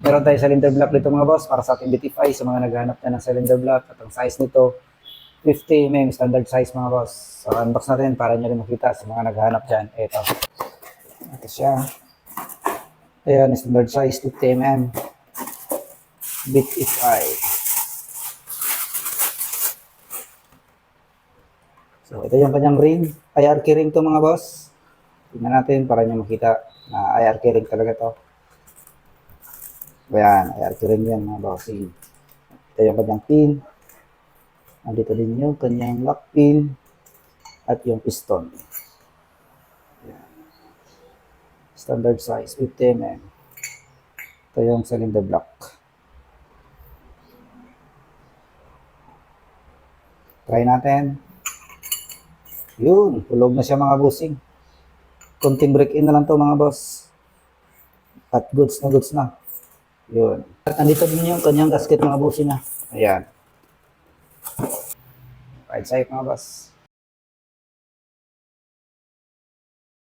Meron tayo cylinder block dito mga boss para sa ating BT5 sa mga naghahanap na ng cylinder block. At ang size nito, 50 mm standard size mga boss. So unbox natin para nyo rin makita sa mga naghahanap dyan. Ito siya. Ayan, standard size 50 mm. BT5. So ito yung kanyang ring. IR keyring to mga boss. Tingnan natin para nyo makita na IR keyring talaga to. Ayan, IR keyring yan mga boss. Ito yung kanyang pin. Nandito din yung kanyang lock pin at yung piston. Ayan. Standard size 50 mm. Ito yung cylinder block. Try natin. Yun, tulog na siya mga bossing. Konting break-in na lang to mga boss. At goods na. Yun. At andito din yung kanyang gasket mga bossing na. Ayan. Right side mga boss.